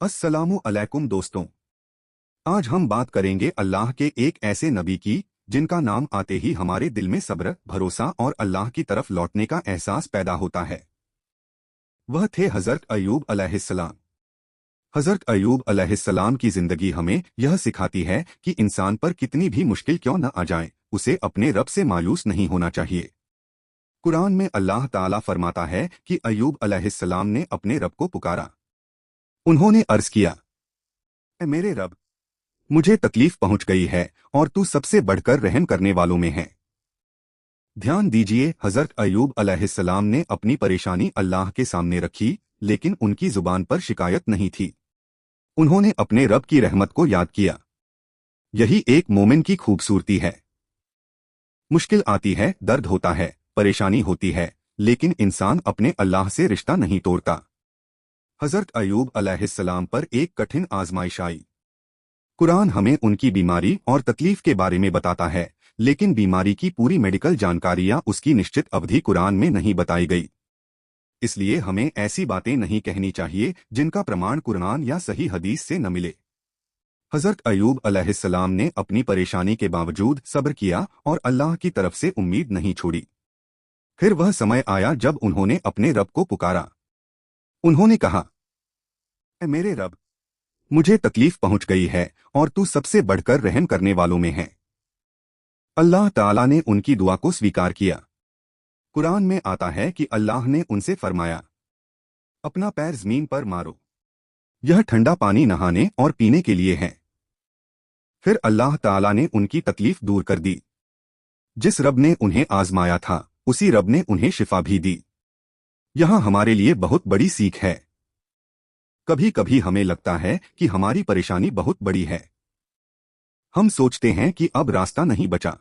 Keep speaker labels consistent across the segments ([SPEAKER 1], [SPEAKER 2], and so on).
[SPEAKER 1] अस्सलामु अलैकुम दोस्तों। आज हम बात करेंगे अल्लाह के एक ऐसे नबी की जिनका नाम आते ही हमारे दिल में सब्र, भरोसा और अल्लाह की तरफ लौटने का एहसास पैदा होता है। वह थे हजरत अय्यूब अलैहिस्सलाम। हजरत अय्यूब अलैहिस्सलाम की जिंदगी हमें यह सिखाती है कि इंसान पर कितनी भी मुश्किल क्यों न आ जाए, उसे अपने रब से मायूस नहीं होना चाहिए। कुरान में अल्लाह ताला फरमाता है कि अय्यूब अलैहिस्सलाम ने अपने रब को पुकारा। उन्होंने अर्ज किया, "ऐ मेरे रब, मुझे तकलीफ पहुंच गई है और तू सबसे बढ़कर रहम करने वालों में है।" ध्यान दीजिए, हजरत अय्यूब अलैहिस्सलाम ने अपनी परेशानी अल्लाह के सामने रखी, लेकिन उनकी जुबान पर शिकायत नहीं थी। उन्होंने अपने रब की रहमत को याद किया। यही एक मोमिन की खूबसूरती है। मुश्किल आती है, दर्द होता है, परेशानी होती है, लेकिन इंसान अपने अल्लाह से रिश्ता नहीं तोड़ता। हजरत अय्यूब अलैहिस्सलाम पर एक कठिन आजमाइश आई। कुरान हमें उनकी बीमारी और तकलीफ के बारे में बताता है, लेकिन बीमारी की पूरी मेडिकल जानकारियां उसकी निश्चित अवधि कुरान में नहीं बताई गई। इसलिए हमें ऐसी बातें नहीं कहनी चाहिए जिनका प्रमाण कुरान या सही हदीस से न मिले। हजरत अय्यूब अलैहिस्सलाम ने अपनी परेशानी के बावजूद सब्र किया और अल्लाह की तरफ से उम्मीद नहीं छोड़ी। फिर वह समय आया जब उन्होंने अपने रब को पुकारा। उन्होंने कहा, "ऐ मेरे रब, मुझे तकलीफ पहुंच गई है और तू सबसे बढ़कर रहम करने वालों में है।" अल्लाह ताला ने उनकी दुआ को स्वीकार किया। कुरान में आता है कि अल्लाह ने उनसे फरमाया, "अपना पैर जमीन पर मारो, यह ठंडा पानी नहाने और पीने के लिए है।" फिर अल्लाह ताला ने उनकी तकलीफ दूर कर दी। जिस रब ने उन्हें आजमाया था, उसी रब ने उन्हें शिफा भी दी। यहाँ हमारे लिए बहुत बड़ी सीख है। कभी कभी हमें लगता है कि हमारी परेशानी बहुत बड़ी है। हम सोचते हैं कि अब रास्ता नहीं बचा,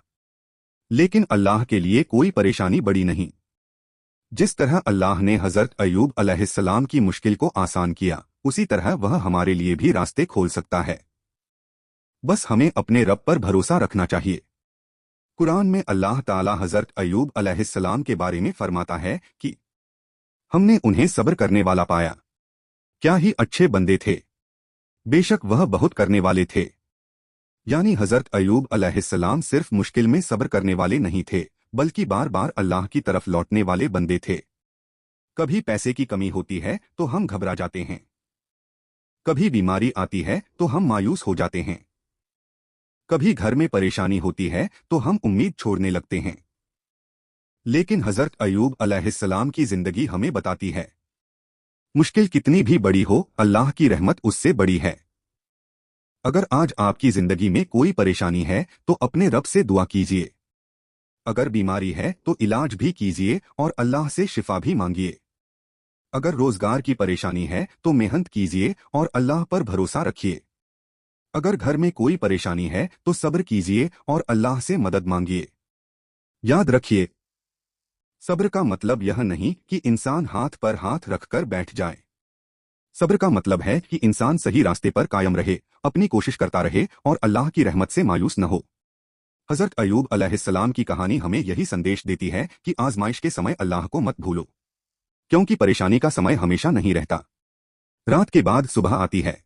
[SPEAKER 1] लेकिन अल्लाह के लिए कोई परेशानी बड़ी नहीं। जिस तरह अल्लाह ने हजरत अय्यूब अलैहिस्सलाम की मुश्किल को आसान किया, उसी तरह वह हमारे लिए भी रास्ते खोल सकता है। बस हमें अपने रब पर भरोसा रखना चाहिए। कुरान में अल्लाह ताला हजरत अय्यूब अलैहिस्सलाम के बारे में फरमाता है कि हमने उन्हें सब्र करने वाला पाया। क्या ही अच्छे बंदे थे। बेशक वह बहुत करने वाले थे। यानी हजरत अय्यूब अलैहिस्सलाम सिर्फ मुश्किल में सब्र करने वाले नहीं थे, बल्कि बार बार अल्लाह की तरफ लौटने वाले बंदे थे। कभी पैसे की कमी होती है तो हम घबरा जाते हैं। कभी बीमारी आती है तो हम मायूस हो जाते हैं। कभी घर में परेशानी होती है तो हम उम्मीद छोड़ने लगते हैं। लेकिन हजरत अय्यूब अलैहिस्सलाम की जिंदगी हमें बताती है, मुश्किल कितनी भी बड़ी हो, अल्लाह की रहमत उससे बड़ी है। अगर आज आपकी जिंदगी में कोई परेशानी है तो अपने रब से दुआ कीजिए। अगर बीमारी है तो इलाज भी कीजिए और अल्लाह से शिफा भी मांगिए। अगर रोजगार की परेशानी है तो मेहनत कीजिए और अल्लाह पर भरोसा रखिए। अगर घर में कोई परेशानी है तो सब्र कीजिए और अल्लाह से मदद मांगिए। याद रखिए, सब्र का मतलब यह नहीं कि इंसान हाथ पर हाथ रखकर बैठ जाए। सब्र का मतलब है कि इंसान सही रास्ते पर कायम रहे, अपनी कोशिश करता रहे और अल्लाह की रहमत से मायूस न हो। हजरत अय्यूब अलैहिस्सलाम की कहानी हमें यही संदेश देती है कि आजमाइश के समय अल्लाह को मत भूलो, क्योंकि परेशानी का समय हमेशा नहीं रहता। रात के बाद सुबह आती है,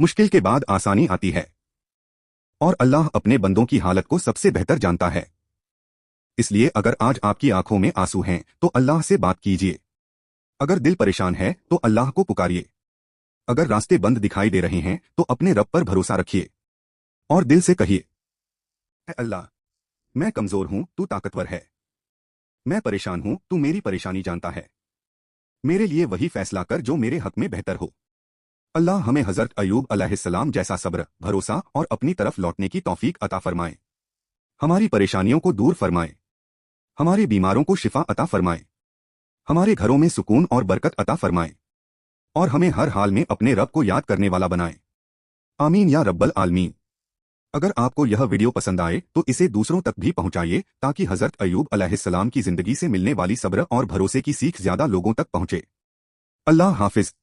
[SPEAKER 1] मुश्किल के बाद आसानी आती है, और अल्लाह अपने बंदों की हालत को सबसे बेहतर जानता है। इसलिए अगर आज आपकी आंखों में आंसू हैं तो अल्लाह से बात कीजिए। अगर दिल परेशान है तो अल्लाह को पुकारिए। अगर रास्ते बंद दिखाई दे रहे हैं तो अपने रब पर भरोसा रखिए और दिल से कहिए, "ऐ अल्लाह, मैं कमजोर हूं, तू ताकतवर है। मैं परेशान हूं, तू मेरी परेशानी जानता है। मेरे लिए वही फैसला कर जो मेरे हक में बेहतर हो।" अल्लाह हमें हजरत अय्यूब अलैहिस्सलाम जैसा सब्र, भरोसा और अपनी तरफ लौटने की तौफीक अता फरमाए। हमारी परेशानियों को दूर फरमाए, हमारे बीमारों को शिफा अता फरमाए, हमारे घरों में सुकून और बरकत अता फरमाए, और हमें हर हाल में अपने रब को याद करने वाला बनाए। आमीन या रब्बल आलमीन। अगर आपको यह वीडियो पसंद आए तो इसे दूसरों तक भी पहुंचाइए, ताकि हजरत अय्यूब अलैहिस्सलाम की जिंदगी से मिलने वाली सब्र और भरोसे की सीख ज्यादा लोगों तक पहुंचे। अल्लाह हाफिज।